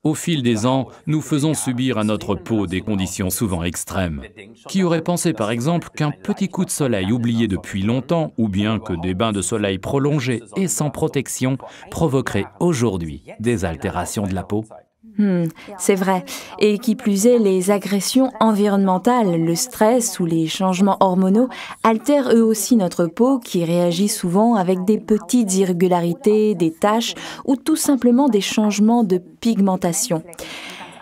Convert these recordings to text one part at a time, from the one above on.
Au fil des ans, nous faisons subir à notre peau des conditions souvent extrêmes. Qui aurait pensé par exemple qu'un petit coup de soleil oublié depuis longtemps, ou bien que des bains de soleil prolongés et sans protection provoqueraient aujourd'hui des altérations de la peau? C'est vrai. Et qui plus est, les agressions environnementales, le stress ou les changements hormonaux altèrent eux aussi notre peau qui réagit souvent avec des petites irrégularités, des taches ou tout simplement des changements de pigmentation.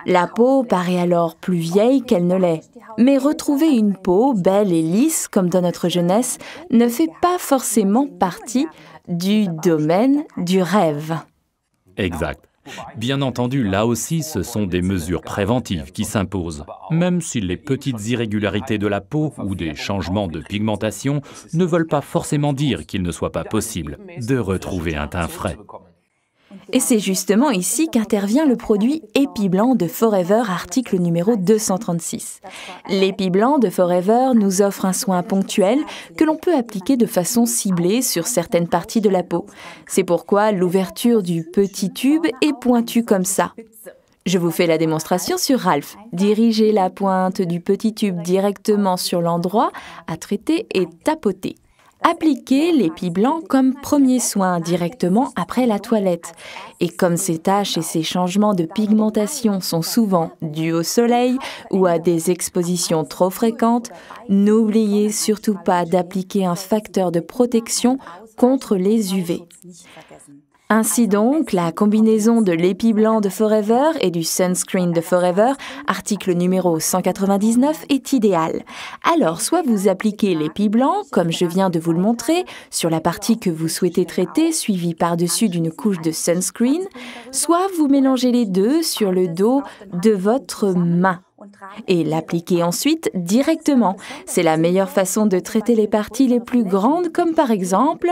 La peau paraît alors plus vieille qu'elle ne l'est. Mais retrouver une peau belle et lisse comme dans notre jeunesse ne fait pas forcément partie du domaine du rêve. Exact. Bien entendu, là aussi, ce sont des mesures préventives qui s'imposent, même si les petites irrégularités de la peau ou des changements de pigmentation ne veulent pas forcément dire qu'il ne soit pas possible de retrouver un teint frais. Et c'est justement ici qu'intervient le produit Epiblanc de Forever, article numéro 236. L'Epiblanc de Forever nous offre un soin ponctuel que l'on peut appliquer de façon ciblée sur certaines parties de la peau. C'est pourquoi l'ouverture du petit tube est pointue comme ça. Je vous fais la démonstration sur Ralph. Dirigez la pointe du petit tube directement sur l'endroit à traiter et tapoter. Appliquez l'Epiblanc comme premier soin directement après la toilette. Et comme ces taches et ces changements de pigmentation sont souvent dus au soleil ou à des expositions trop fréquentes, n'oubliez surtout pas d'appliquer un facteur de protection contre les UV. Ainsi donc, la combinaison de l'Epiblanc de Forever et du Sunscreen de Forever, article numéro 199, est idéale. Alors, soit vous appliquez l'Epiblanc, comme je viens de vous le montrer, sur la partie que vous souhaitez traiter, suivie par-dessus d'une couche de Sunscreen, soit vous mélangez les deux sur le dos de votre main. Et l'appliquer ensuite directement. C'est la meilleure façon de traiter les parties les plus grandes, comme par exemple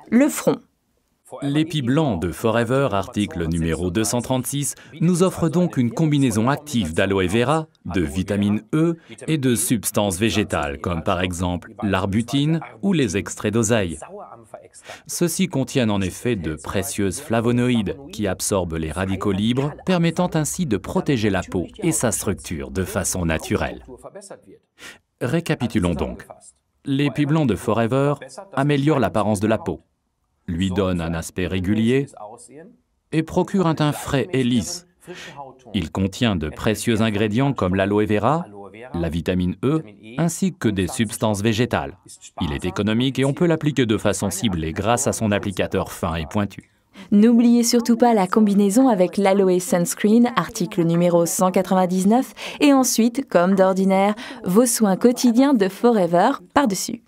le front. L'Epiblanc de Forever, article numéro 236, nous offre donc une combinaison active d'aloe vera, de vitamine E et de substances végétales, comme par exemple l'arbutine ou les extraits d'oseille. Ceux-ci contiennent en effet de précieuses flavonoïdes qui absorbent les radicaux libres, permettant ainsi de protéger la peau et sa structure de façon naturelle. Récapitulons donc. L'Epiblanc de Forever améliore l'apparence de la peau, lui donne un aspect régulier et procure un teint frais et lisse. Il contient de précieux ingrédients comme l'aloe vera, la vitamine E, ainsi que des substances végétales. Il est économique et on peut l'appliquer de façon ciblée grâce à son applicateur fin et pointu. N'oubliez surtout pas la combinaison avec l'Aloe Sunscreen, article numéro 199, et ensuite, comme d'ordinaire, vos soins quotidiens de Forever par-dessus.